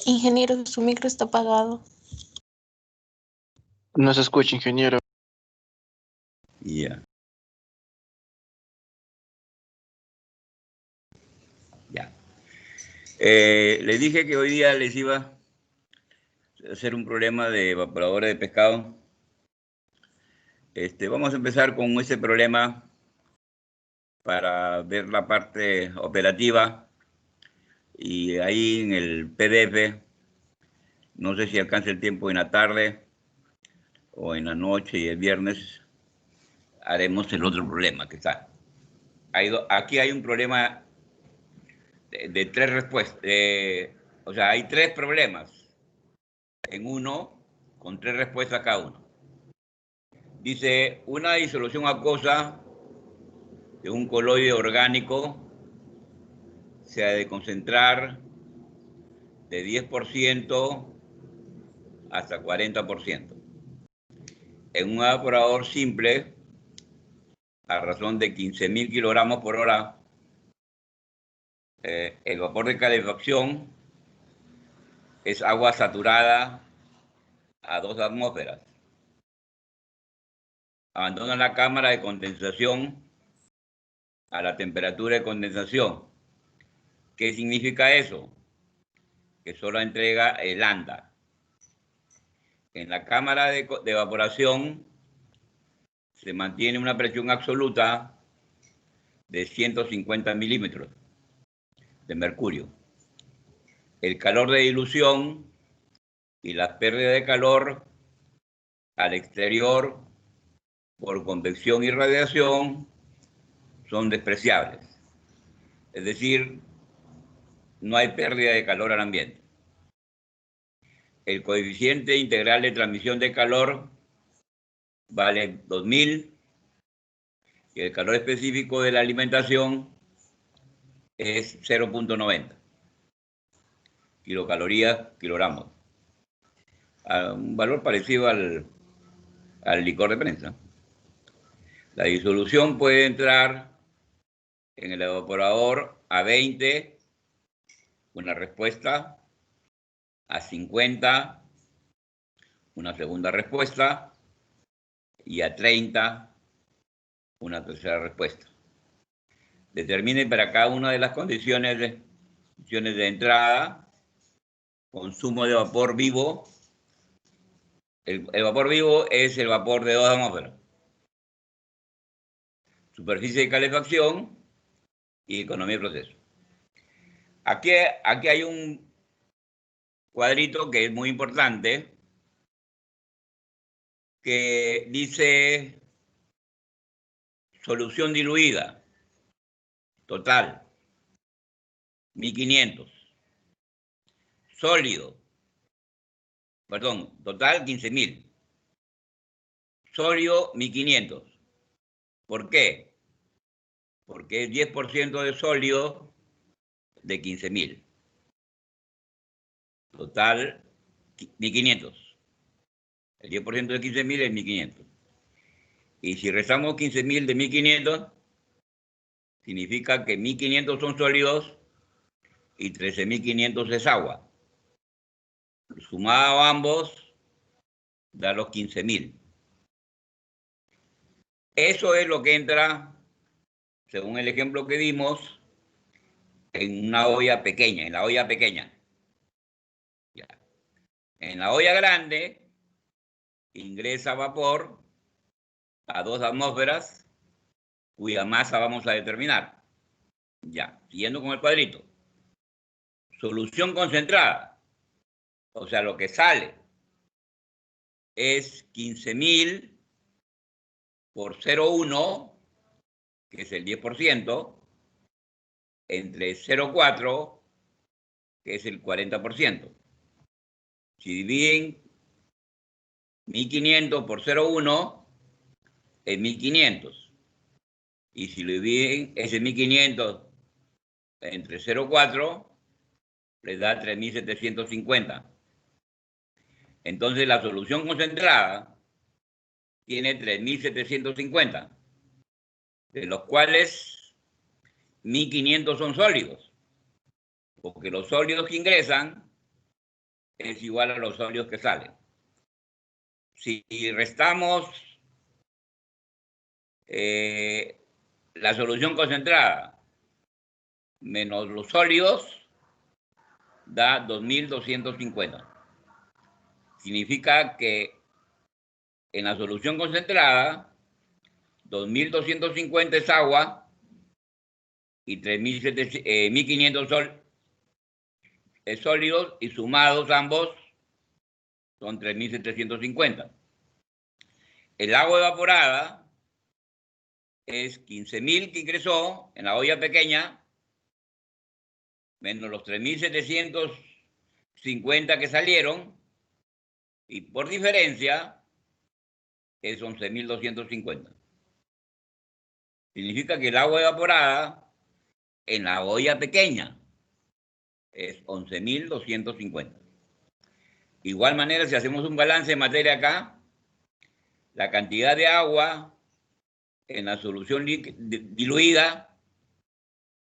Ingeniero, su micro está apagado. No se escucha, ingeniero. Ya. Ya. Les dije que hoy día les iba a hacer un problema de evaporadores de pescado. Vamos a empezar con ese problema para ver la parte operativa. Y ahí en el PDF, no sé si alcanza el tiempo en la tarde o en la noche y el viernes, haremos el otro problema que está. Aquí hay un problema de tres respuestas. O sea, hay tres problemas en uno con tres respuestas cada uno. Dice, una disolución acuosa de un coloide orgánico se ha de concentrar de 10% hasta 40%. En un evaporador simple, a razón de 15.000 kilogramos por hora, el vapor de calefacción es agua saturada a 2 atmósferas. Abandona la cámara de condensación a la temperatura de condensación. ¿Qué significa eso? Que solo entrega el lambda. En la cámara de evaporación se mantiene una presión absoluta de 150 milímetros de mercurio. El calor de dilución y la pérdida de calor al exterior por convección y radiación son despreciables. Es decir, no hay pérdida de calor al ambiente. El coeficiente integral de transmisión de calor vale 2000 y el calor específico de la alimentación es 0.90 kilocalorías, kilogramos. Un valor parecido al licor de prensa. La disolución puede entrar en el evaporador a 20, una respuesta, a 50, una segunda respuesta, y a 30, una tercera respuesta. Determine para cada una de las condiciones de entrada, consumo de vapor vivo. El vapor vivo es el vapor de 2 atmósferas. Superficie de calefacción y economía de proceso. Aquí hay un cuadrito que es muy importante, que dice solución diluida, total, 1500. Sólido, perdón, total 15.000. Sólido 1500. ¿Por qué? Porque es 10% de sólido de 15.000. Total 1500. El 10% de 15.000 es 1500. Y si restamos 15.000 de 1500, significa que 1500 son sólidos y 13.500 es agua. Sumado ambos, da los 15.000. Eso es lo que entra, según el ejemplo que dimos, en una olla pequeña, en la olla pequeña. Ya. En la olla grande ingresa vapor a 2 atmósferas, cuya masa vamos a determinar. Ya, siguiendo con el cuadrito. Solución concentrada, o sea, lo que sale es 15.000 por 0,1, que es el 10%, entre 0,4, que es el 40%. Si dividen 1.500 por 0,1, es 1.500. Y si lo dividen ese 1.500 entre 0,4, les da 3.750. Entonces la solución concentrada tiene 3.750, de los cuales 1.500 son sólidos, porque los sólidos que ingresan es igual a los sólidos que salen. Si restamos la solución concentrada menos los sólidos, da 2250. Significa que en la solución concentrada, 2250 es agua y 1500 sólidos, y sumados ambos son 3750. El agua evaporada es 15.000 que ingresó en la olla pequeña, menos los 3750 que salieron, y por diferencia es 11.250. Significa que el agua evaporada en la olla pequeña es 11.250. Igual manera, si hacemos un balance de materia acá, la cantidad de agua en la solución diluida,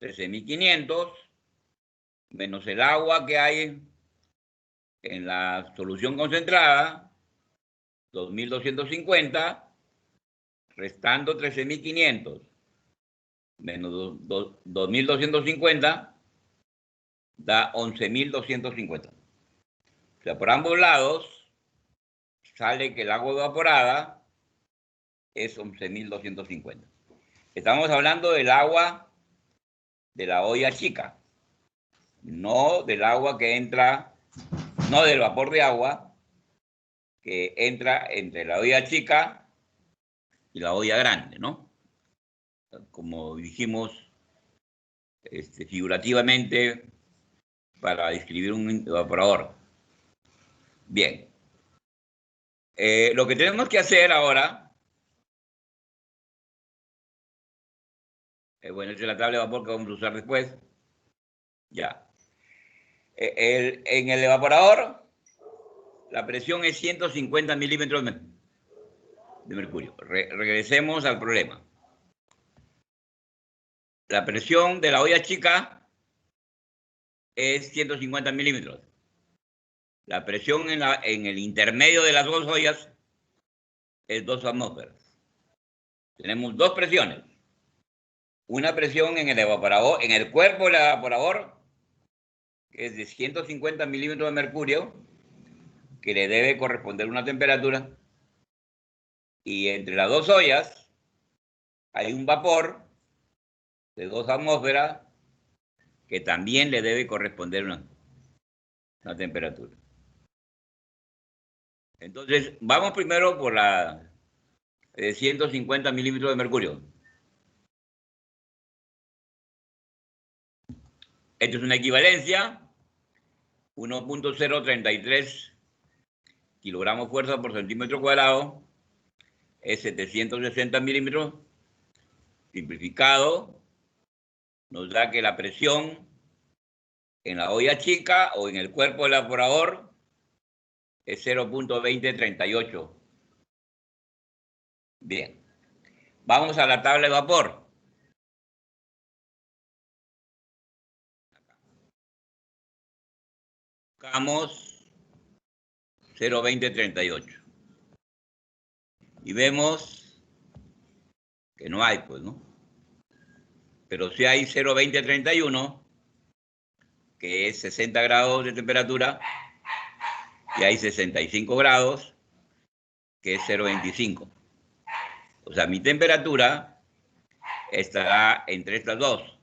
13.500, menos el agua que hay en la solución concentrada, 2.250, restando 13.500, menos 2.250, da 11.250. O sea, por ambos lados sale que el agua evaporada es 11.250. Estamos hablando del agua de la olla chica, no del agua que entra, no del vapor de agua que entra entre la olla chica y la olla grande, ¿no? Como dijimos figurativamente para describir un evaporador. Bien. Lo que tenemos que hacer ahora, bueno, esta es la tabla de vapor que vamos a usar después. Ya. En el evaporador, la presión es 150 milímetros de mercurio. Regresemos al problema. La presión de la olla chica es 150 milímetros. La presión en el intermedio de las dos ollas es 2 atmósferas. Tenemos dos presiones. Una presión en el evaporador, en el cuerpo del evaporador, que es de 150 milímetros de mercurio, que le debe corresponder una temperatura. Y entre las dos ollas hay un vapor de 2 atmósferas que también le debe corresponder una temperatura. Entonces, vamos primero por la 150 milímetros de mercurio. Esto es una equivalencia, 1.033 kilogramos fuerza por centímetro cuadrado, es 760 milímetros. Simplificado, nos da que la presión en la olla chica o en el cuerpo del evaporador es 0.2038. Bien, vamos a la tabla de vapor. Buscamos 0.2038 y vemos que no hay, pues, ¿no? Pero sí hay 0.2031, que es 60 grados de temperatura, y hay 65 grados, que es 0.25. O sea, mi temperatura estará entre estas dos,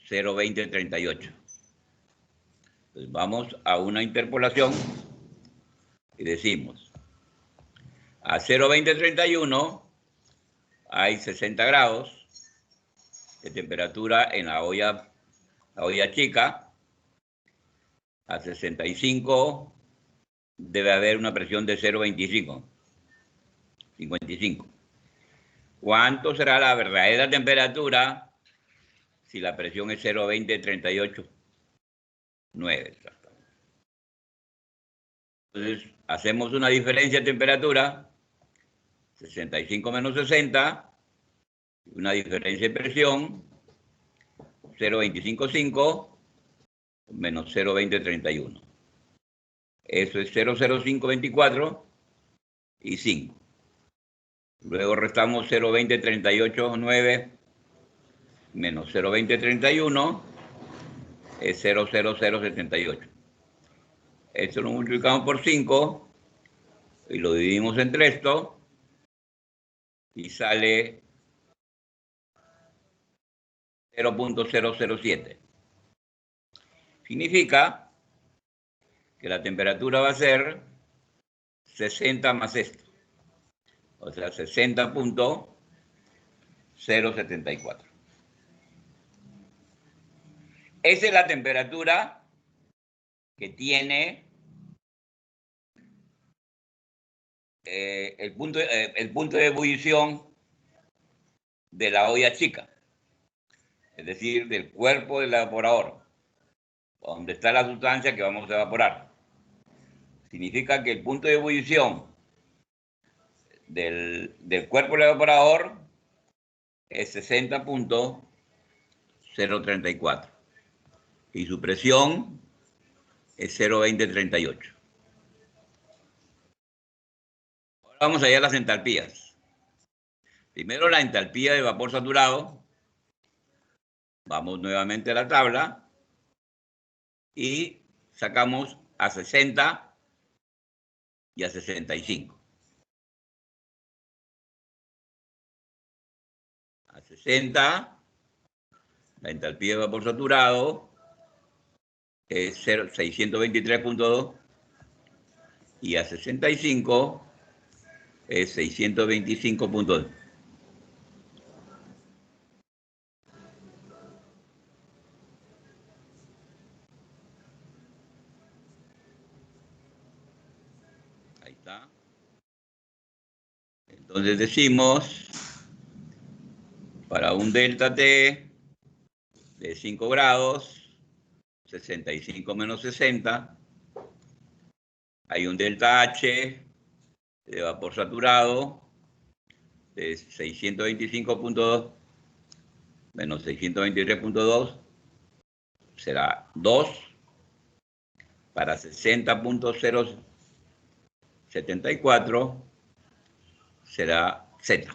0.2038. Entonces vamos a una interpolación y decimos, a 0.2031 hay 60 grados de temperatura en la olla chica. A 65 debe haber una presión de 0.25, 55. ¿Cuánto será la verdadera temperatura si la presión es 0.2038? 9. Entonces, hacemos una diferencia de temperatura, 65 menos 60, una diferencia de presión, 0.255 menos 0.2031. Eso es 0,0524 y 5. Luego restamos 0,2038,9 menos 0,2031 es 0,0078. Esto lo multiplicamos por 5 y lo dividimos entre esto y sale 0,007. Significa que la temperatura va a ser 60 más esto. O sea, 60,074. Esa es la temperatura que tiene el punto de ebullición de la olla chica, es decir, del cuerpo del evaporador, donde está la sustancia que vamos a evaporar. Significa que el punto de ebullición del cuerpo del evaporador es 60,034 y su presión es 0,2038. Ahora vamos allá a las entalpías. Primero la entalpía de vapor saturado. Vamos nuevamente a la tabla y sacamos a 60 y a 65. A 60, la entalpía de vapor saturado es 623,2 y a 65 es 625,2. Ahí está. Entonces decimos, para un delta T de 5 grados, 65 menos 60, hay un delta H de vapor saturado de 625,2 menos 623,2 será 2 para 60,074 será Z.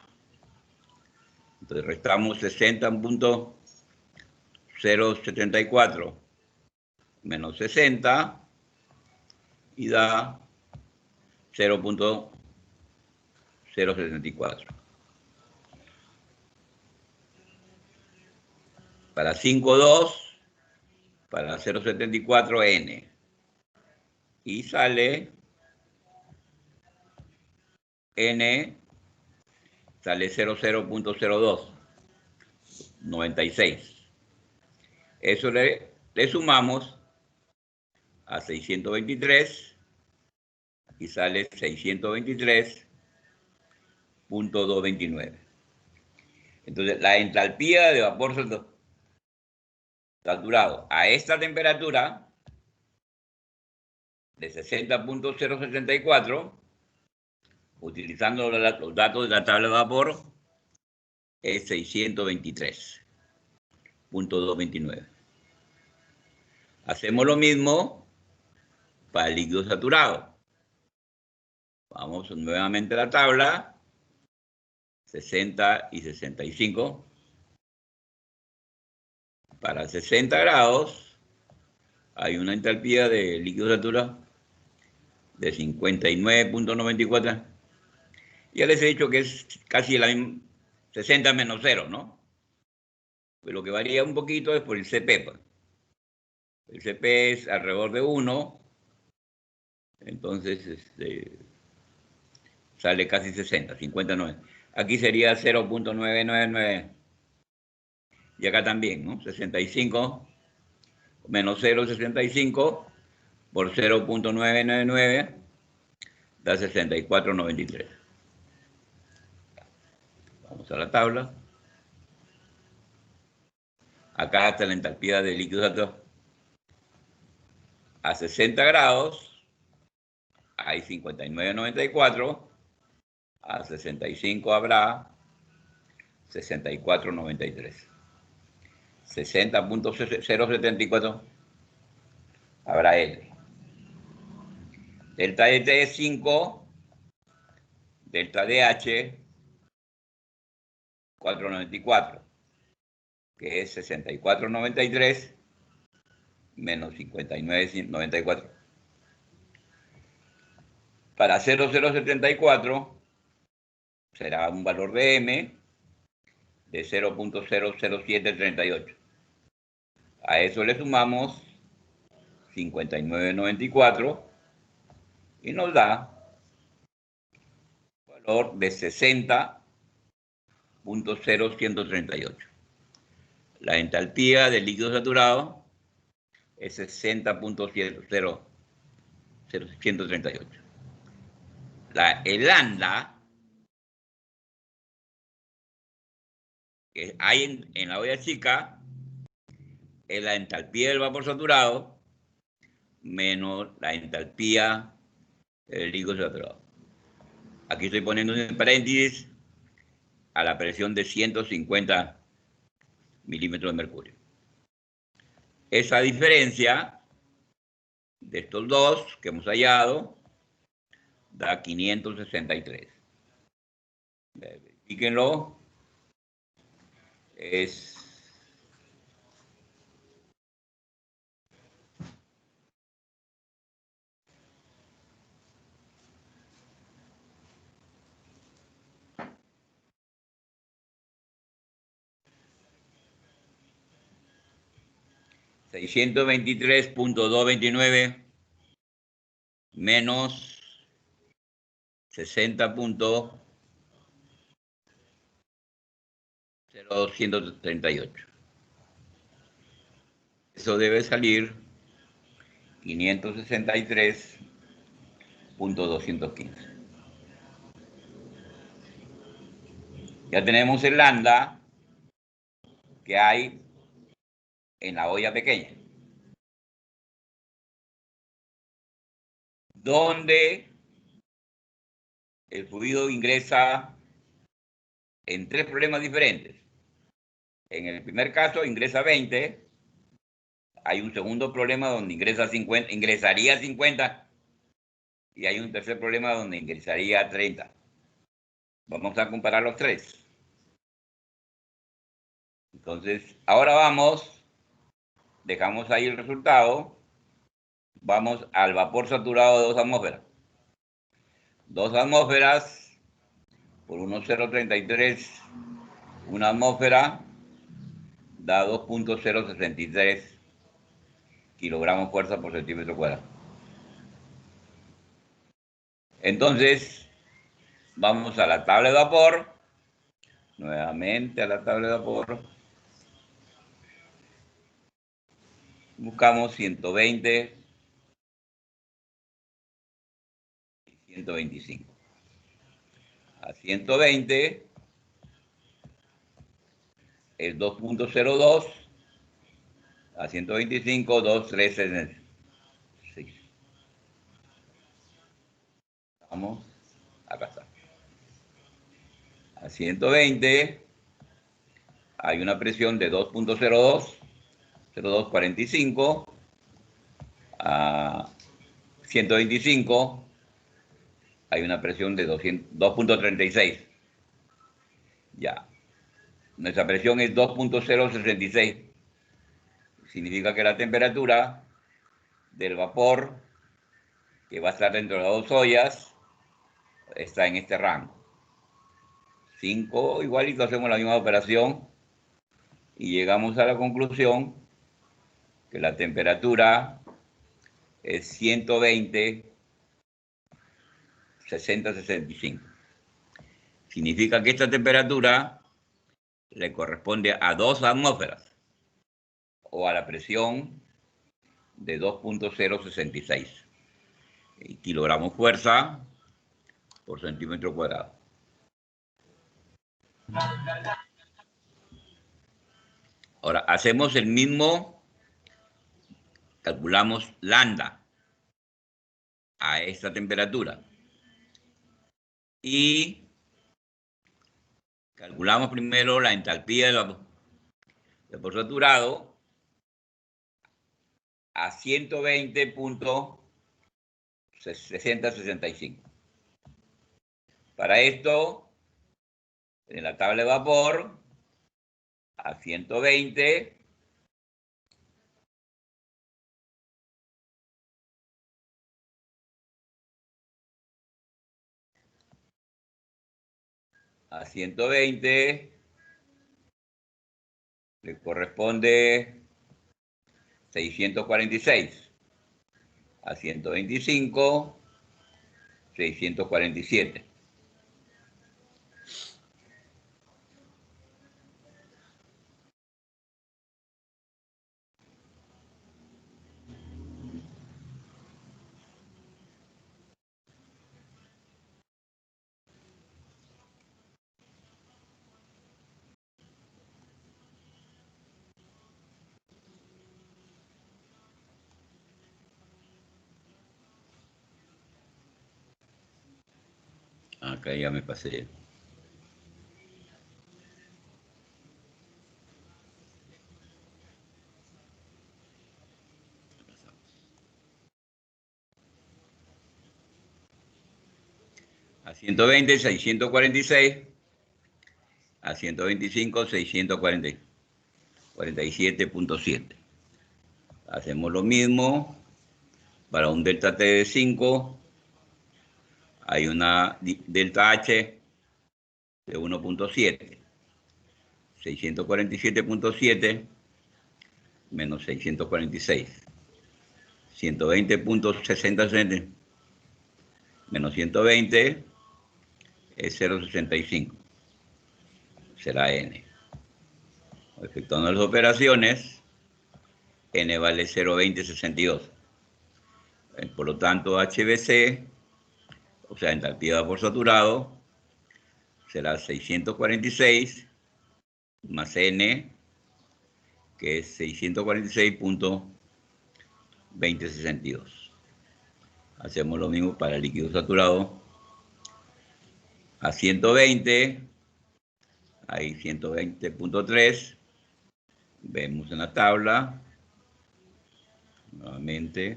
Entonces restamos 60,074 menos 60 y da 0,074. Para 5,2, para 0,74 N. Y sale N, sale 00,02, 96. Eso le sumamos a 623 y sale 623,229. Entonces, la entalpía de vapor saturado a esta temperatura de 60,074, utilizando los datos de la tabla de vapor, es 623,229. Hacemos lo mismo para el líquido saturado. Vamos nuevamente a la tabla, 60 y 65. Para 60 grados hay una entalpía de líquido saturado de 59,94. Ya les he dicho que es casi la misma, 60 menos 0, ¿no? Pues lo que varía un poquito es por el CP. Pues. El CP es alrededor de 1, entonces sale casi 60, 59. Aquí sería 0,999. Y acá también, ¿no? 65 menos 0,65 por 0,999 da 64,93. Vamos a la tabla. Acá está la entalpía de líquido saturado. A 60 grados hay 59,94. A 65 habrá 64,93. 60,074 habrá L. Delta de T es 5, delta de H 494, que es 6493 menos 5994. Para 0074 será un valor de M de 0.00738. A eso le sumamos 5994 y nos da un valor de 60.0138. La entalpía del líquido saturado es 60.0138. El lambda que hay en la olla chica es la entalpía del vapor saturado menos la entalpía del líquido saturado. Aquí estoy poniendo en paréntesis a la presión de 150 milímetros de mercurio. Esa diferencia de estos dos que hemos hallado da 563. Verifíquenlo. Es 623.229 menos 60.0238. Eso debe salir 563.215. Ya tenemos el lambda que hay en la olla pequeña, donde el fluido ingresa en tres problemas diferentes. En el primer caso ingresa 20, hay un segundo problema donde ingresa 50, ingresaría 50, y hay un tercer problema donde ingresaría 30. Vamos a comparar los tres. Entonces, ahora vamos, dejamos ahí el resultado, vamos al vapor saturado de 2 atmósferas. 2 atmósferas por 1,033, una atmósfera da 2.063 kilogramos fuerza por centímetro cuadrado. Entonces, vamos a la tabla de vapor, nuevamente a la tabla de vapor, buscamos 120 y 125. A 120 es 2.02, a 125, 2.366. Vamos, acá está. A 120 hay una presión de 2.02, 0.245. A 125 hay una presión de 2.36. Ya. Nuestra presión es 2.066. Significa que la temperatura del vapor que va a estar dentro de las dos ollas está en este rango. 5, igualito hacemos la misma operación y llegamos a la conclusión que la temperatura es 120, 60, 65. Significa que esta temperatura le corresponde a 2 atmósferas o a la presión de 2.066 kilogramos fuerza por centímetro cuadrado. Ahora, hacemos el mismo, calculamos lambda a esta temperatura y calculamos primero la entalpía del vapor saturado a 120.0 60-65. Para esto, en la tabla de vapor, a 120, le corresponde 646. A 125, 647. Acá ya me pasé. A 120, 646. A 125, 647.7. Hacemos lo mismo. Para un delta T de 5, hay una delta H de 1.7. 647.7 menos 646. 120.60 menos 120 es 0.65. Será N. Efectuando las operaciones, N vale 0.2062. Por lo tanto, HBC, o sea, entalpía de vapor saturado, será 646 más N, que es 646.2062. Hacemos lo mismo para el líquido saturado. A 120, hay 120.3. Vemos en la tabla, nuevamente.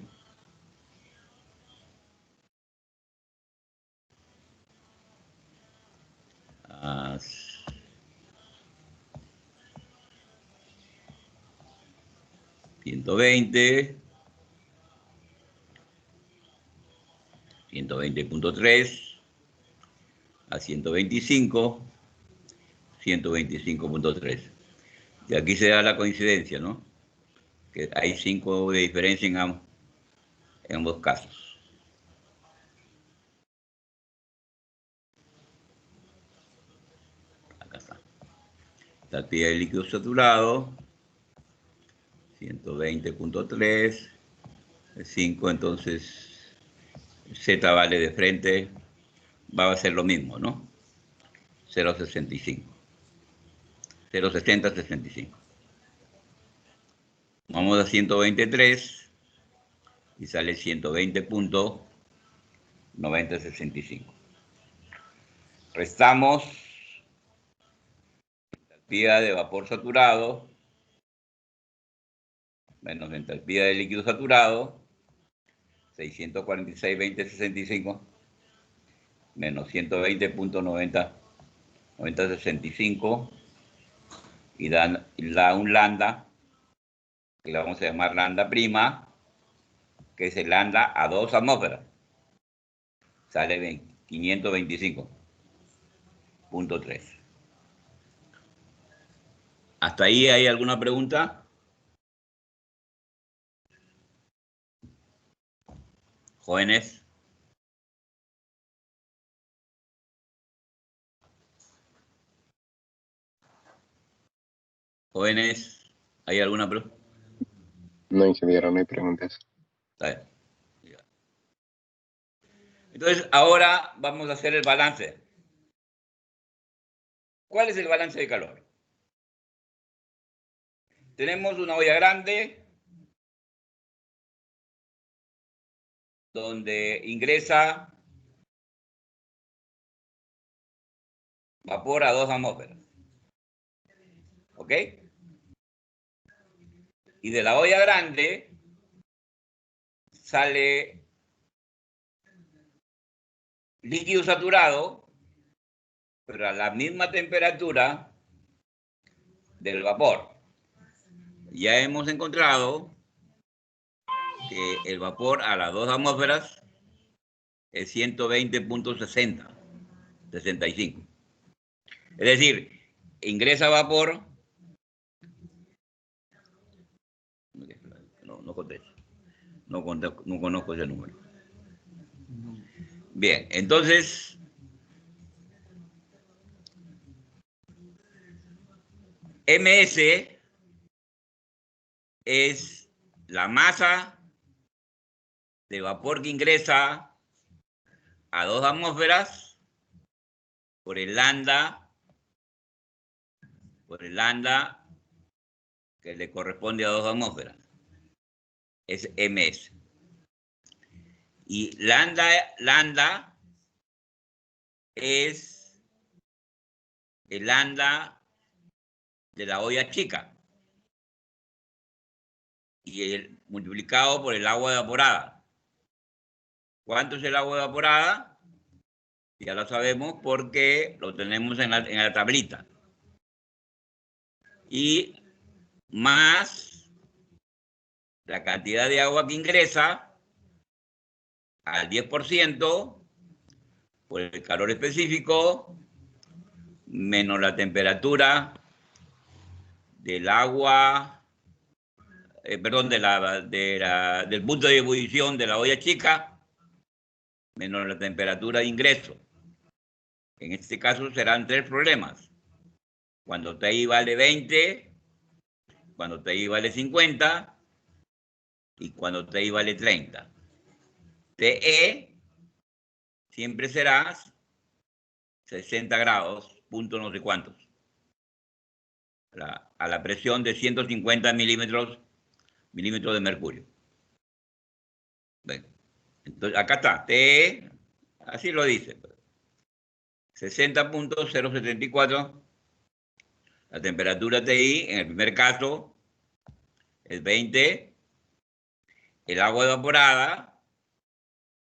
A 120, 120.3, a 125, 125.3. Y aquí se da la coincidencia, ¿no? Que hay 5 de diferencia en ambos casos. Acá está. Entalpía del líquido saturado, 120.3, 5, entonces Z vale de frente, va a ser lo mismo, ¿no? 0.65. 0.7065. Vamos a 123 y sale 120.9065. Restamos entalpía de vapor saturado menos entalpía de líquido saturado, 646.2065 menos 120.9065 y da un lambda, que le vamos a llamar lambda prima, que es el lambda a 2 atmósferas. Sale 525.3. ¿Hasta ahí hay alguna pregunta? Jóvenes. Jóvenes, ¿hay alguna pregunta? No, ingeniero, no hay preguntas. Está bien. Entonces, ahora vamos a hacer el balance. ¿Cuál es el balance de calor? Tenemos una olla grande donde ingresa vapor a 2 atmósferas. ¿Ok? Y de la olla grande sale líquido saturado, pero a la misma temperatura del vapor. Ya hemos encontrado que el vapor a las 2 atmósferas es 120.65. Es decir, ingresa vapor. No contesto. No conozco ese número. Bien, entonces, MS es la masa de vapor que ingresa a 2 atmósferas por el lambda que le corresponde a 2 atmósferas. Es MS. Y lambda es el lambda de la olla chica y multiplicado por el agua evaporada. ¿Cuánto es el agua evaporada? Ya lo sabemos porque lo tenemos en la tablita. Y más la cantidad de agua que ingresa al 10% por el calor específico menos la temperatura del agua, del punto de ebullición de la olla chica, menos la temperatura de ingreso. En este caso serán 3 problemas. Cuando TI vale 20, cuando TI vale 50 y cuando TI vale 30. TE siempre será 60 grados, punto no sé cuántos, a la presión de 150 milímetros de mercurio. Bueno, entonces acá está, TE, así lo dice, 60.074, la temperatura TI, en el primer caso, es 20, el agua evaporada,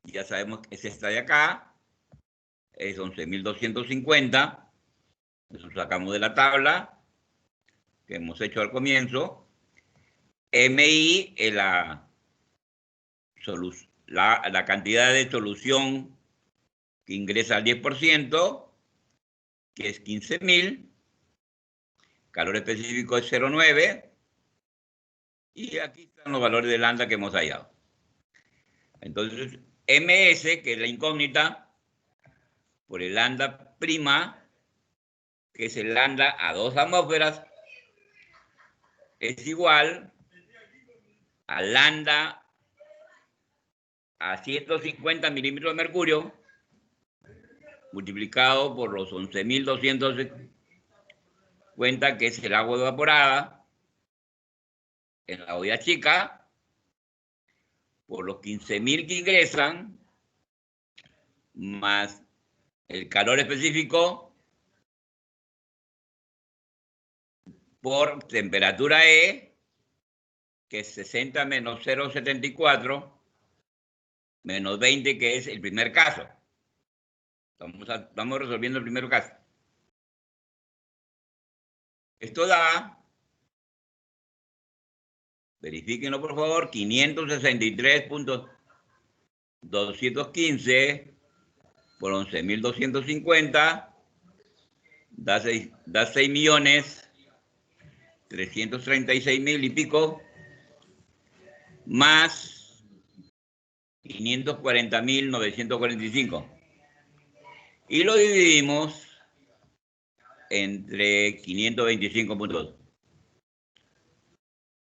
ya sabemos que es esta de acá, es 11.250, eso sacamos de la tabla que hemos hecho al comienzo. MI es la cantidad de solución que ingresa al 10%, que es 15.000. Calor específico es 0,9. Y aquí están los valores de lambda que hemos hallado. Entonces, MS, que es la incógnita, por el lambda prima, que es el lambda a 2 atmósferas, es igual a lambda a 150 milímetros de mercurio multiplicado por los 11.250, que es el agua evaporada en la olla chica, por los 15.000 que ingresan, más el calor específico por temperatura E, que es 60 menos 0,74, menos 20, que es el primer caso. Estamos resolviendo el primer caso. Esto da, verifíquenlo por favor, 563.215 por 11.250, da 6.336.000 y pico, más 540.945. Y lo dividimos entre 525.2.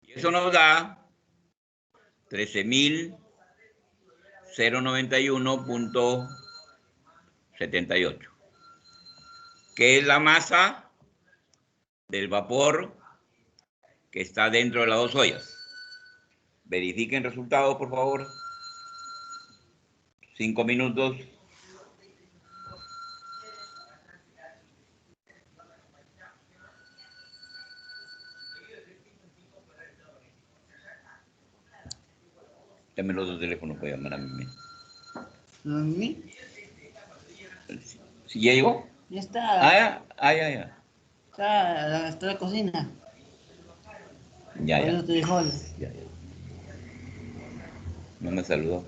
Y eso nos da 13.091.78, que es la masa del vapor que está dentro de las 2 ollas. Verifiquen resultados, por favor. 5 minutos. Dame los 2 teléfonos para llamar a mí. ¿A mí? ¿Sí ya llegó? Ya está. Ya. Está en la cocina. Ya, Por ya. eso te dijo hola. Ya. No me saludó.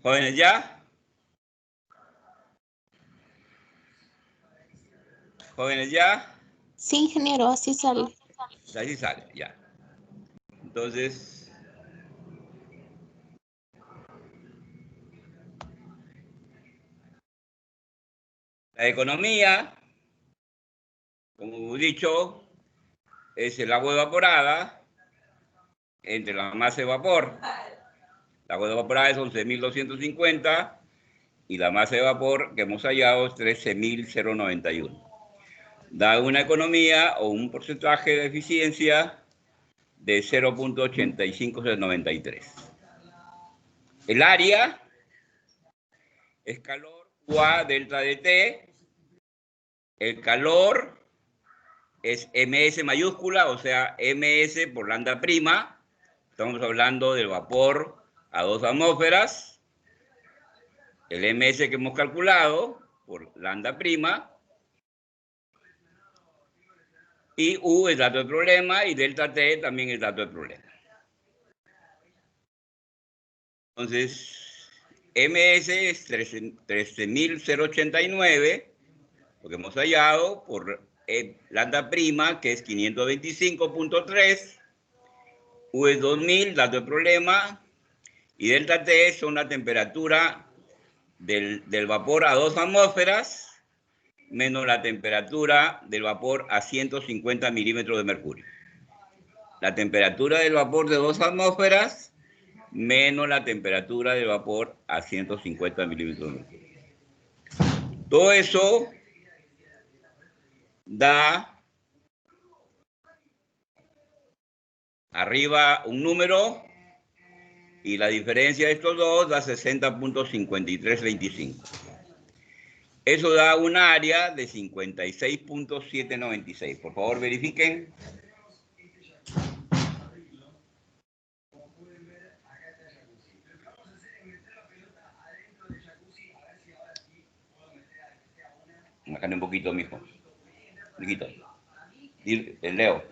Jóvenes, ¿ya? Jóvenes, ¿ya? Sí, ingeniero, así sale. Así sale, ya. Entonces, la economía, como hemos dicho, es el agua evaporada entre la masa de vapor. La agua evaporada es 11.250 y la masa de vapor que hemos hallado es 13.091. Da una economía o un porcentaje de eficiencia de 0.8593. El área es calor UA delta de T. El calor es MS mayúscula, o sea, MS por lambda prima. Estamos hablando del vapor a 2 atmósferas. El MS que hemos calculado por lambda prima. Y U es dato de problema y delta T también es dato de problema. Entonces, MS es 13.089, lo que hemos hallado por lambda prima, que es 525.3, U es 2000, dato de problema, y delta T son la temperatura del vapor a 2 atmósferas menos la temperatura del vapor a 150 milímetros de mercurio. La temperatura del vapor de 2 atmósferas menos la temperatura del vapor a 150 milímetros de mercurio. Todo eso da arriba un número y la diferencia de estos dos da 60.5325. Eso da un área de 56.796. Por favor, verifiquen. Bájale un poquito, mijo. Un poquito. Leo.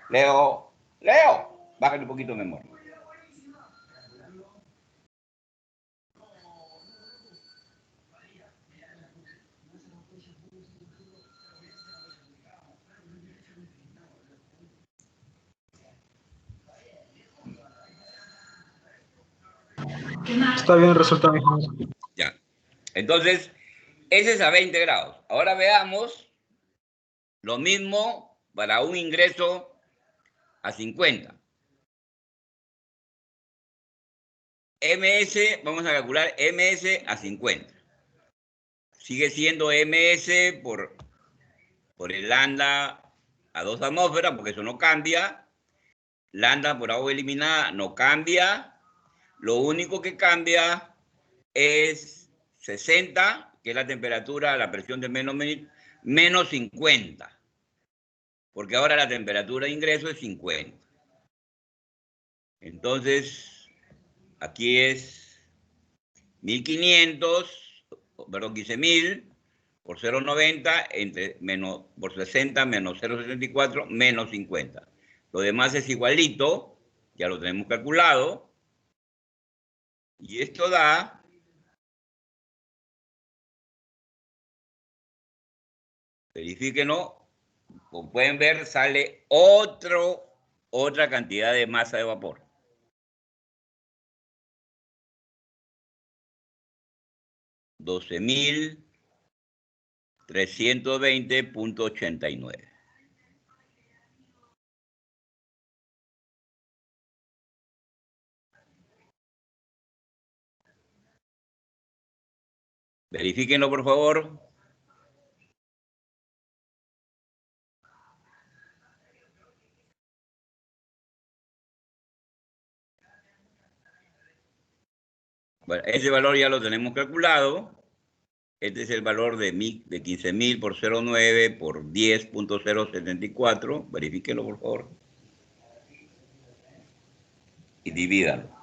Leo. Leo. Bájale un poquito, mi amor. Está bien, resulta mejor. Ya. Entonces, ese es a 20 grados. Ahora veamos lo mismo para un ingreso a 50. MS, vamos a calcular MS a 50. Sigue siendo MS por el lambda a 2 atmósferas, porque eso no cambia. Lambda por agua eliminada no cambia. Lo único que cambia es 60, que es la temperatura, la presión de menos 50. Porque ahora la temperatura de ingreso es 50. Entonces, aquí es 1500, perdón, 15.000 por 0,90 por 60 menos 0,74 menos 50. Lo demás es igualito, ya lo tenemos calculado. Y esto da verifíquenlo, como pueden ver, sale otra cantidad de masa de vapor. $12.320.89. Verifíquenlo, por favor. Bueno, ese valor ya lo tenemos calculado. Este es el valor de 15.000 por 0,9 por 10.074. Verifíquenlo, por favor. Y divídanlo.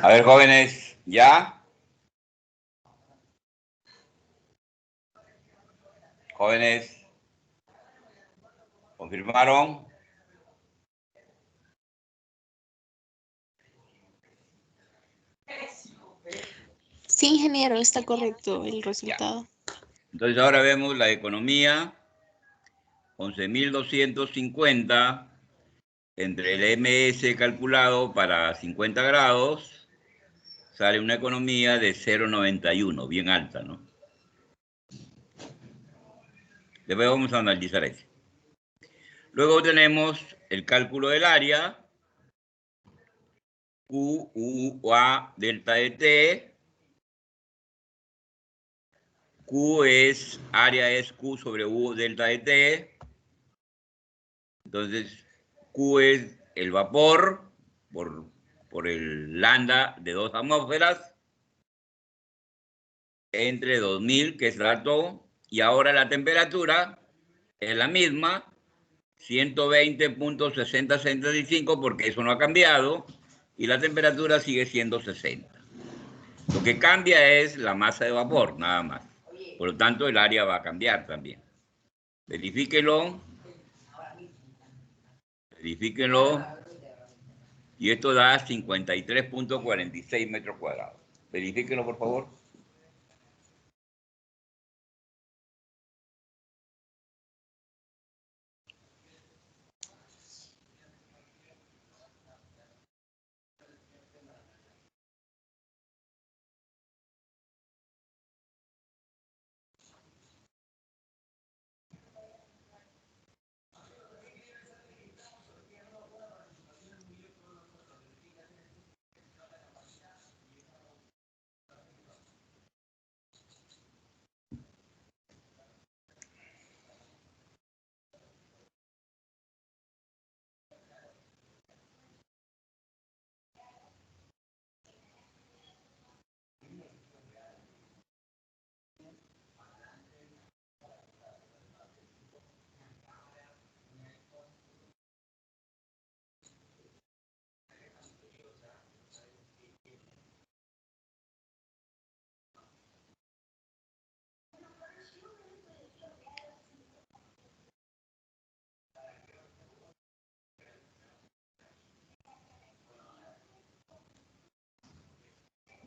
A ver, jóvenes, ¿ya? Jóvenes, ¿confirmaron? Sí, ingeniero, está correcto el resultado. Entonces ahora vemos la economía, 11.250 entre el MS calculado para 50 grados, sale una economía de 0,91, bien alta, ¿no? Después vamos a analizar eso. Luego tenemos el cálculo del área, Q, U, A, delta de T. Q es, área es Q sobre U delta de T. Entonces, Q es el vapor por el lambda de 2 atmósferas entre 2000, que es el alto, y ahora la temperatura es la misma, 120.6065, porque eso no ha cambiado, y la temperatura sigue siendo 60. Lo que cambia es la masa de vapor, nada más. Por lo tanto, el área va a cambiar también. Verifíquenlo. Verifíquenlo. Y esto da 53.46 metros cuadrados. Verifíquenlo, por favor.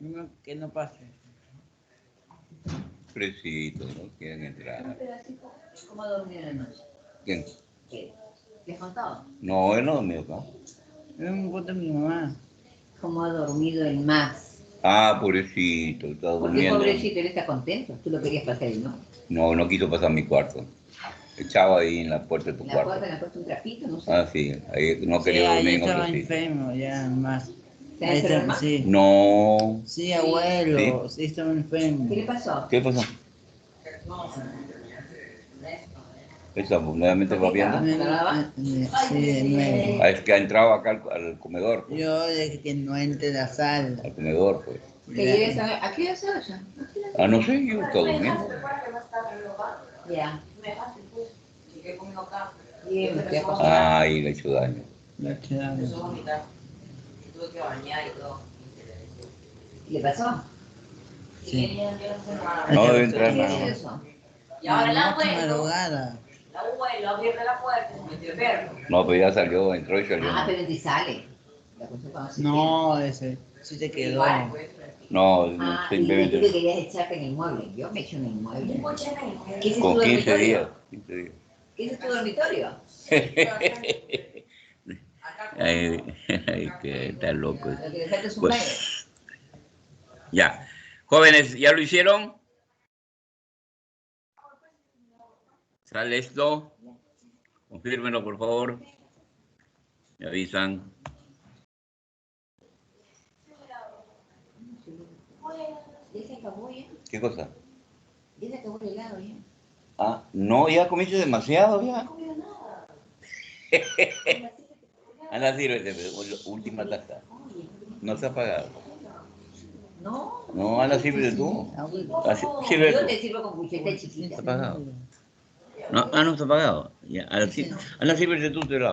No, que no pase. Fresito, no quieren entrar. ¿Cómo ha dormido la noche? ¿Quién? ¿Qué? ¿Te has contado? No, él no dormido acá. Es un cuento de mi mamá. ¿Cómo ha dormido el Max? Ah, pobrecito, está Porque durmiendo. pobrecito, él está contento. Tú lo querías pasar y no. No, no quiso pasar mi cuarto. Echaba ahí en la puerta de tu En la cuarto. puerta le han puesto un trapito, no sé. Ah, sí, ahí no Sí, quería dormir ahí en otro estaba sitio. enfermo, ya más. ¿Se Ahí está, enferma? sí. No. Sí, abuelo, sí, estaba enfermo. ¿Qué le pasó? ¿Qué pasó? ¿Está nuevamente ¿Por qué papiando? Sí, de nuevo. Ah, es que ha entrado acá al comedor, pues. Yo de que no entre a la sala. Al comedor, pues. ¿Que lleves a qué hora se vaya? Ah, no sé, yo estaba durmiendo. Ya. Bien, ¿qué ha pasado? Ay, le he hecho daño. Ya quedamos. ¿Le pasó? Sí. No debe entrar ¿Qué ha sido nada. eso? Noche madrugada. No, pero ya salió, entró y salió. Ah, pero ni sale. La cosa cuando se No, ese sí se quedó. No, Ah, y tú le simplemente querías echarte en el mueble. Yo me echo en el mueble. ¿Qué es tu con 15 dormitorio? días. 15 días. ¿Qué es tu dormitorio? Ay, ay, que está loco. Lo que le falta es un baño. Pues, ya. Jóvenes, ¿ya lo hicieron? ¿Sale esto? Confírmenlo, por favor. Me avisan. Ya se acabó ya. ¿Qué cosa? Ya se acabó el helado ya. Ah, no, ya comiste demasiado, ya. No comió nada. Anda, sírvete, última taza. No se ha apagado. No. No, anda, sírvete tú. Abuelo. No, Sírvete yo tú. te sirvo con cucheta chiquita. Está apagado. No, no está apagado. Ya, anda, sírvete tú, te lo.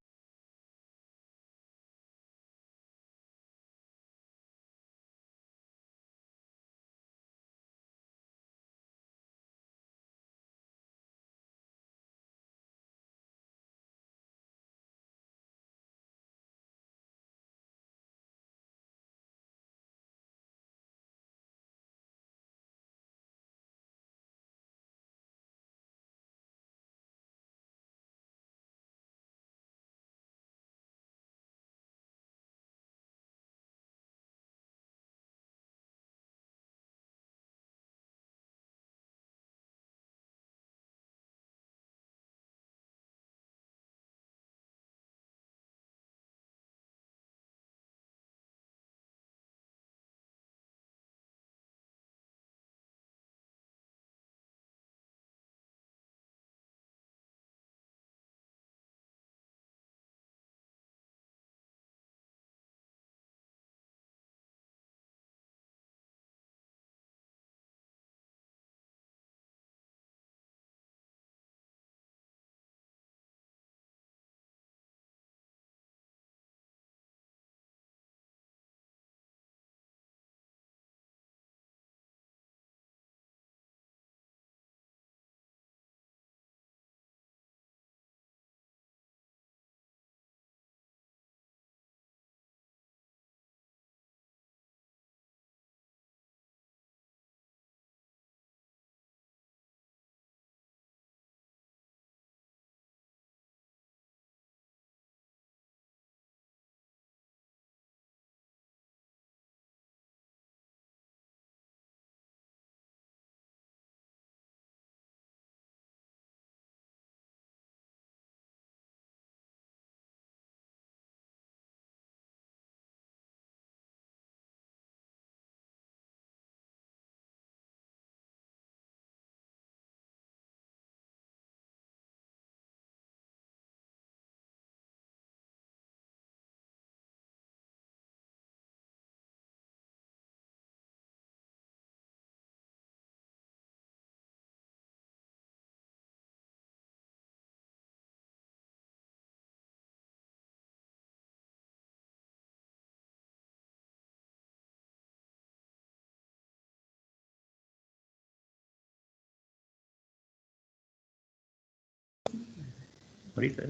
Ahorita,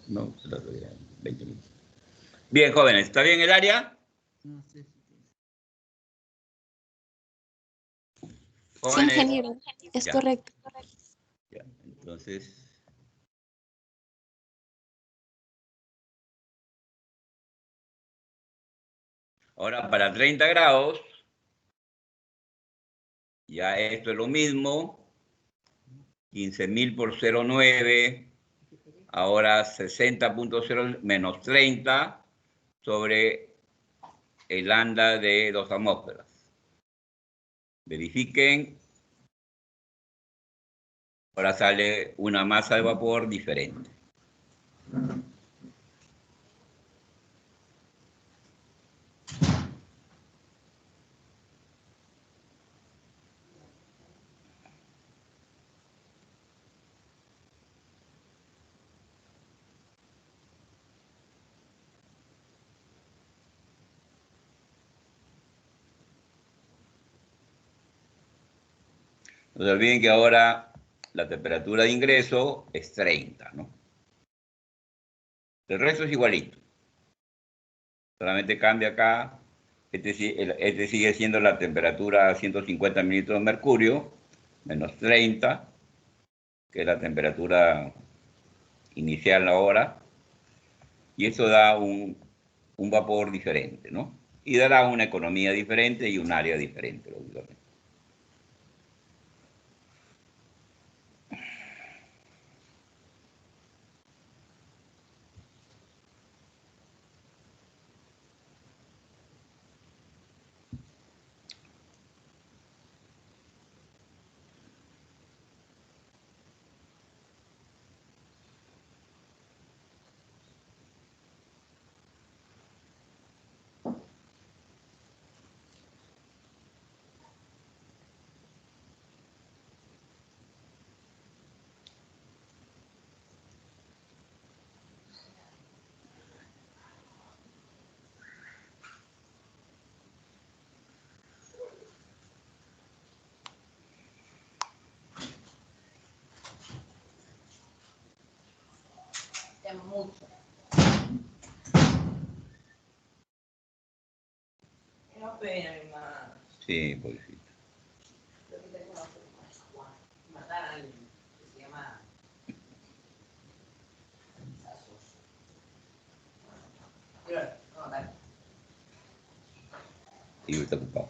no, se la doy a 20 minutos. Bien, jóvenes, ¿está bien el área? No sé si Jóvenes. ingeniero, es Ya. correcto. Ya, entonces, ahora para 30 grados, ya esto es lo mismo, 15.000 por 0,9, ahora 60.0 menos 30 sobre el lambda de 2 atmósferas. Verifiquen. Ahora sale una masa de vapor diferente. No se olviden que ahora la temperatura de ingreso es 30, ¿no? El resto es igualito. Solamente cambia acá. Este sigue siendo la temperatura a 150 mililitros de mercurio, menos 30, que es la temperatura inicial ahora. Y eso da un vapor diferente, ¿no? Y dará una economía diferente y un área diferente, lógicamente. Mucho. No pena, hermano. Sí, pobrecito. Yo que tengo una matar a alguien que se llama Sasos. Pero, no, dale. Y está ocupado.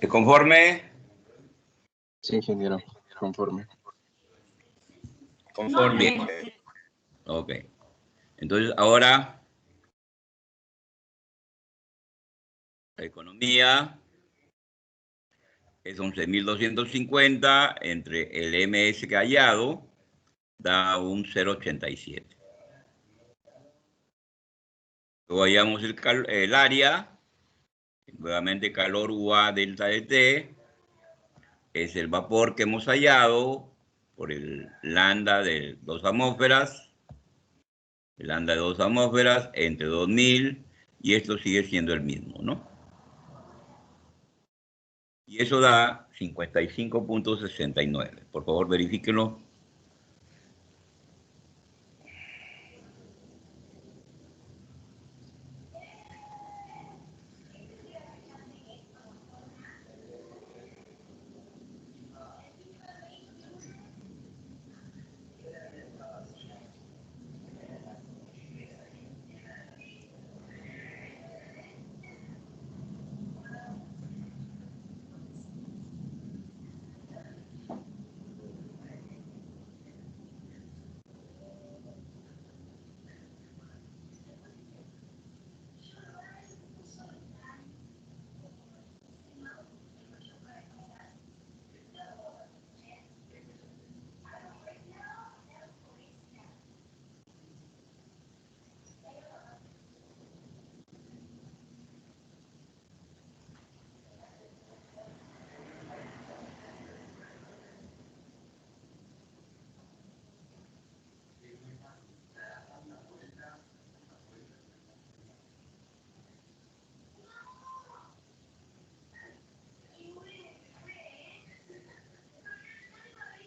¿Conforme? Sí, ingeniero, conforme. Conforme. Ok. Entonces, ahora, la economía es 11.250 entre el MS callado, da un 0,87. Luego hallamos el área, nuevamente calor UA delta de T, es el vapor que hemos hallado por el lambda de 2 atmósferas, el lambda de 2 atmósferas entre 2000, y esto sigue siendo el mismo, ¿no? Y eso da 55.69. Por favor, verifíquenlo.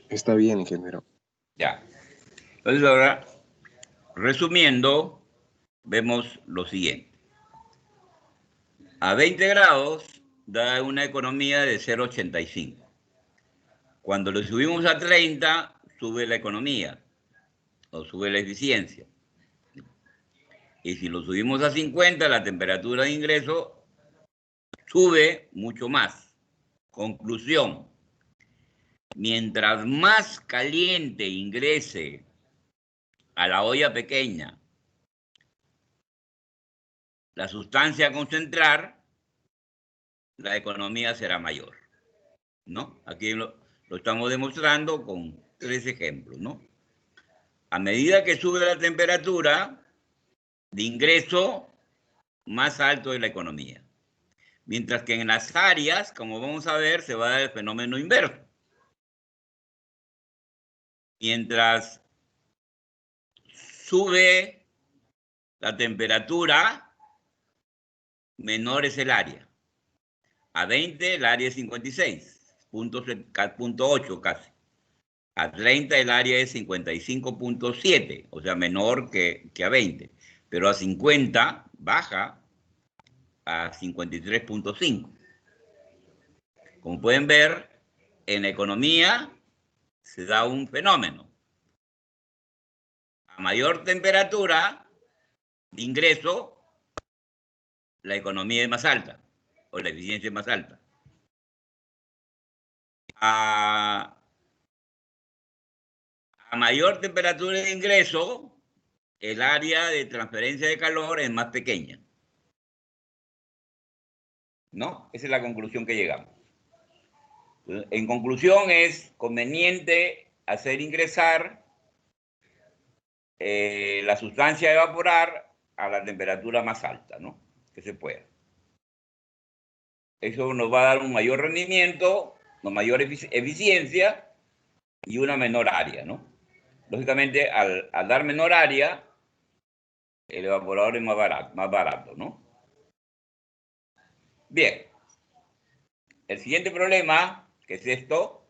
Está bien, ingeniero. Ya. Entonces ahora, resumiendo, vemos lo siguiente. A 20 grados da una economía de 0,85. Cuando lo subimos a 30, sube la economía o sube la eficiencia. Y si lo subimos a 50, la temperatura de ingreso sube mucho más. Conclusión. Mientras más caliente ingrese a la olla pequeña la sustancia a concentrar, la economía será mayor, ¿no? Aquí lo estamos demostrando con 3 ejemplos, ¿no? A medida que sube la temperatura de ingreso, más alto es la economía. Mientras que en las áreas, como vamos a ver, se va a dar el fenómeno inverso. Mientras sube la temperatura, menor es el área. A 20 el área es 56.8 casi. A 30 el área es 55.7, o sea, menor que a 20. Pero a 50 baja a 53.5. Como pueden ver, en la economía se da un fenómeno. A mayor temperatura de ingreso, la economía es más alta o la eficiencia es más alta. A mayor temperatura de ingreso, el área de transferencia de calor es más pequeña. ¿No? Esa es la conclusión que llegamos. En conclusión, es conveniente hacer ingresar la sustancia a evaporar a la temperatura más alta, ¿no? Que se pueda. Eso nos va a dar un mayor rendimiento, una mayor eficiencia y una menor área, ¿no? Lógicamente, al dar menor área, el evaporador es más barato, ¿no? Bien. El siguiente problema, que es esto,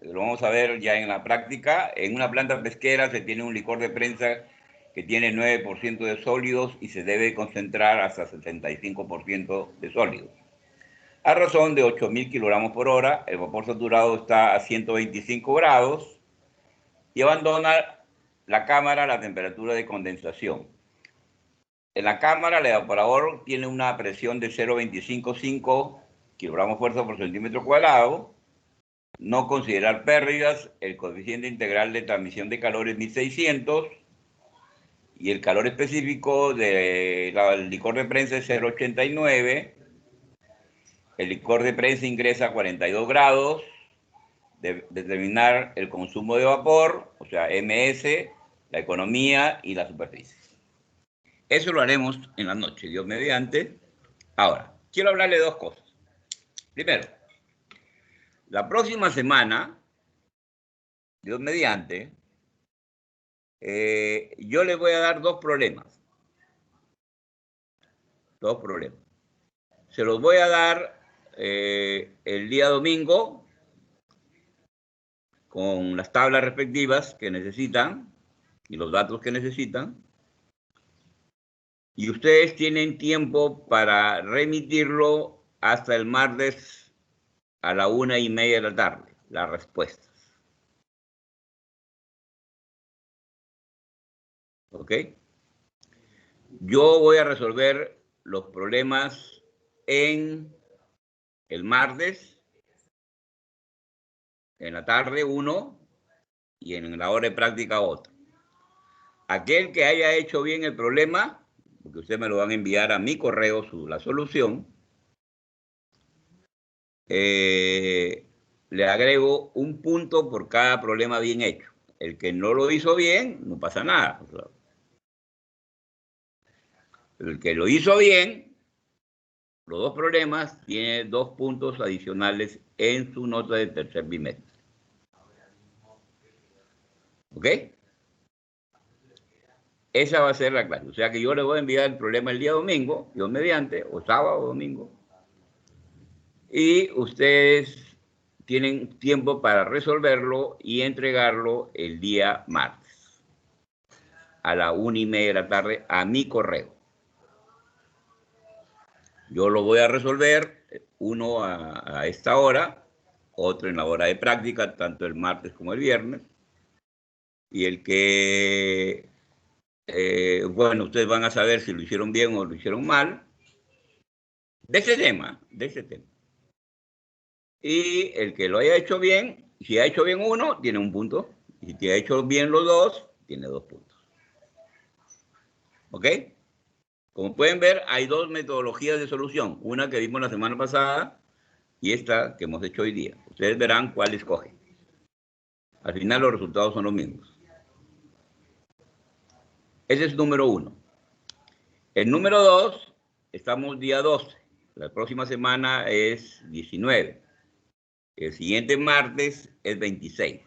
lo vamos a ver ya en la práctica. En una planta pesquera se tiene un licor de prensa que tiene 9% de sólidos y se debe concentrar hasta 75% de sólidos. A razón de 8.000 kilogramos por hora, el vapor saturado está a 125 grados y abandona la cámara a la temperatura de condensación. En la cámara, el evaporador tiene una presión de 0,255 kilogramos fuerza por centímetro cuadrado, no considerar pérdidas, el coeficiente integral de transmisión de calor es 1600 y el calor específico del licor de prensa es 0,89. El licor de prensa ingresa a 42 grados. Determinar el consumo de vapor, o sea, MS, la economía y la superficie. Eso lo haremos en la noche, Dios mediante. Ahora, quiero hablarle de dos cosas. Primero, la próxima semana, Dios mediante, yo le voy a dar dos problemas. Dos problemas. Se los voy a dar el día domingo con las tablas respectivas que necesitan y los datos que necesitan. Y ustedes tienen tiempo para remitirlo hasta el martes a la 1:30 de la tarde, las respuestas. ¿Ok? Yo voy a resolver los problemas en el martes, en la tarde uno y en la hora de práctica otro. Aquel que haya hecho bien el problema, porque ustedes me lo van a enviar a mi correo la solución, le agrego un punto por cada problema bien hecho. El que no lo hizo bien, no pasa nada. El que lo hizo bien, los dos problemas, tiene 2 puntos adicionales en su nota de tercer bimestre. ¿Ok? Esa va a ser la clase. O sea que yo le voy a enviar el problema el día domingo, Dios mediante, o sábado o domingo. Y ustedes tienen tiempo para resolverlo y entregarlo el día martes a la 1:30 de la tarde a mi correo. Yo lo voy a resolver, uno a esta hora, otro en la hora de práctica, tanto el martes como el viernes. Y el que, bueno, ustedes van a saber si lo hicieron bien o lo hicieron mal, de ese tema. Y el que lo haya hecho bien, si ha hecho bien uno, tiene un punto. Y si ha hecho bien los dos, tiene 2 puntos. ¿Ok? Como pueden ver, hay 2 metodologías de solución. Una que vimos la semana pasada y esta que hemos hecho hoy día. Ustedes verán cuál escogen. Al final los resultados son los mismos. Ese es el número 1. El número 2, estamos día 12. La próxima semana es 19. El siguiente martes es 26.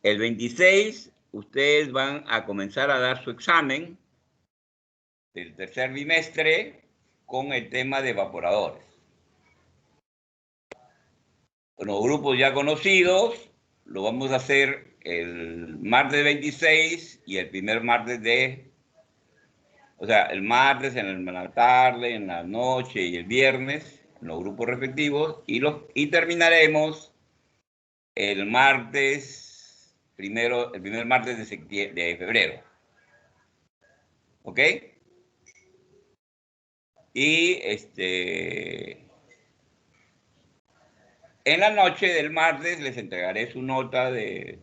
El 26, ustedes van a comenzar a dar su examen del tercer bimestre con el tema de evaporadores. Con los grupos ya conocidos, lo vamos a hacer el martes 26 y el primer martes o sea, el martes en la tarde, en la noche y el viernes, en los grupos respectivos, y terminaremos el martes primero, el primer martes de febrero. ¿Ok? Y en la noche del martes les entregaré su nota del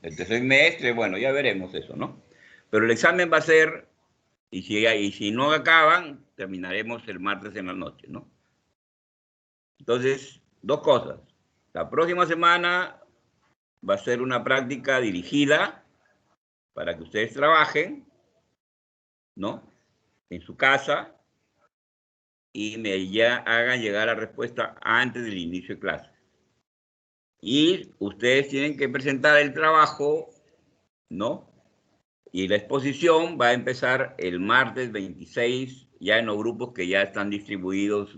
tercer semestre. Bueno, ya veremos eso, ¿no? Pero el examen va a ser, y si no acaban, terminaremos el martes en la noche, ¿no? Entonces, 2 cosas. La próxima semana va a ser una práctica dirigida para que ustedes trabajen, ¿no? En su casa y ya hagan llegar la respuesta antes del inicio de clase. Y ustedes tienen que presentar el trabajo, ¿no? Y la exposición va a empezar el martes 26, ya en los grupos que ya están distribuidos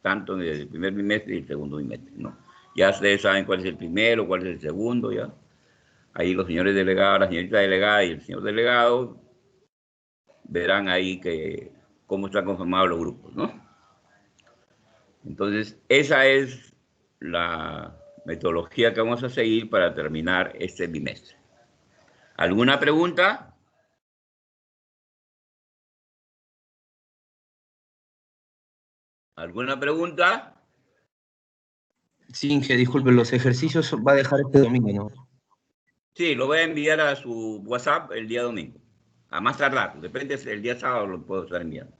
tanto en el primer bimestre y el segundo bimestre, ¿no? Ya ustedes saben cuál es el primero, cuál es el segundo, ya. Ahí los señores delegados, la señorita delegada y el señor delegado verán ahí cómo están conformados los grupos, ¿no? Entonces, esa es la metodología que vamos a seguir para terminar este bimestre. ¿Alguna pregunta? ¿Alguna pregunta? Sí, Inge, disculpe, los ejercicios va a dejar este domingo, ¿no? Sí, lo voy a enviar a su WhatsApp el día domingo. A más tardar, depende si el día sábado lo puedo estar enviando.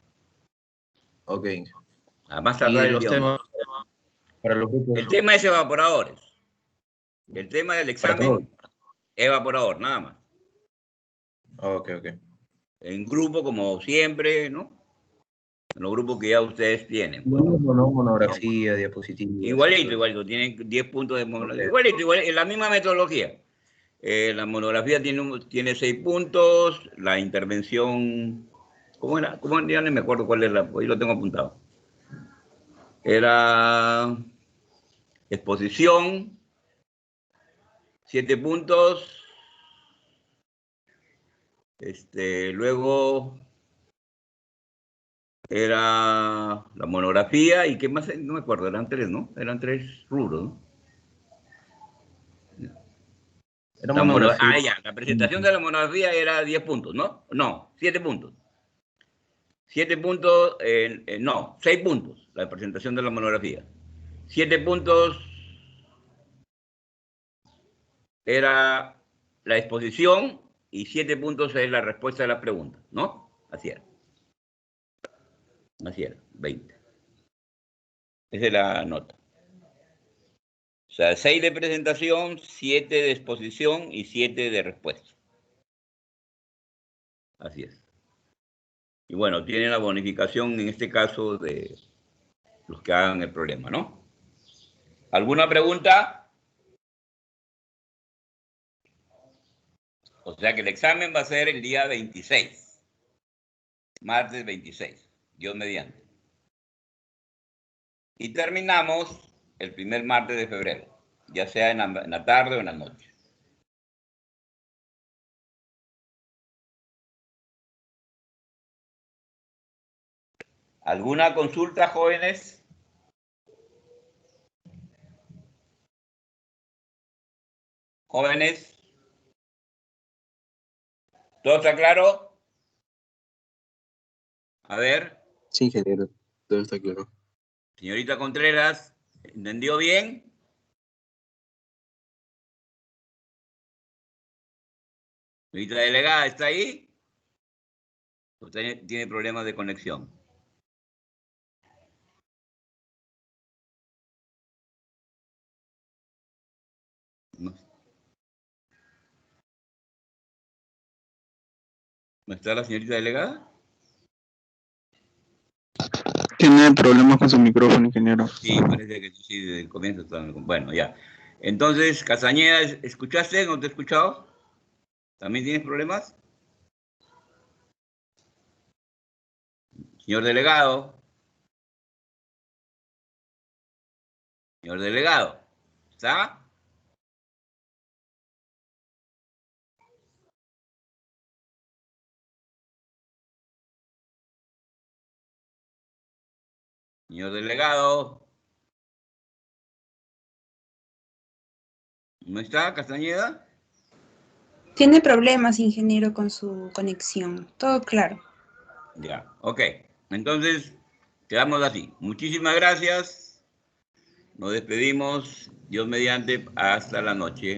Ok, Inge. A más Y tardar el los día temas domingo. para los grupos. El tema es evaporadores. El tema del Para todos. examen, evaporador, nada más. Ok. En grupo, como siempre, ¿no? En los grupos que ya ustedes tienen. Lo mismo, ¿no? Monografía, diapositivas. Igualito. Tienen 10 puntos de monografía. Igualito, en la misma metodología. La monografía tiene 6 puntos. La intervención... ¿Cómo era? Ya no me acuerdo cuál era. Hoy lo tengo apuntado. Era... Exposición. 7 puntos. Luego... Era la monografía y qué más, no me acuerdo, eran 3, ¿no? Eran 3 rubros, ¿no? Era monografía. Ya, la presentación de la monografía era 10 puntos, ¿no? No, 7 puntos. 7 puntos, no, 6 puntos, la presentación de la monografía. 7 puntos era la exposición y 7 puntos es la respuesta a las preguntas, ¿no? Así era, 20. Esa es la nota. O sea, 6 de presentación, 7 de exposición y 7 de respuesta. Así es. Y bueno, tienen la bonificación en este caso de los que hagan el problema, ¿no? ¿Alguna pregunta? O sea que el examen va a ser el día 26. Martes 26. Dios mediante. Y terminamos el primer martes de febrero, ya sea en la tarde o en la noche. ¿Alguna consulta, jóvenes? ¿Jóvenes? ¿Todo está claro? A ver. Sí, ingeniero. Todo está claro. Señorita Contreras, ¿entendió bien? Señorita delegada, ¿está ahí? Usted tiene problemas de conexión. ¿No está la señorita delegada? Tiene problemas con su micrófono, ingeniero. Sí, parece que sí, desde el comienzo está. Bueno, ya. Entonces, Castañeda, ¿escuchaste? ¿No te he escuchado? ¿También tienes problemas? Señor delegado. Señor delegado. ¿Está? Señor delegado. ¿No está, Castañeda? Tiene problemas, ingeniero, con su conexión. Todo claro. Ya, ok. Entonces, quedamos así. Muchísimas gracias. Nos despedimos. Dios mediante. Hasta la noche.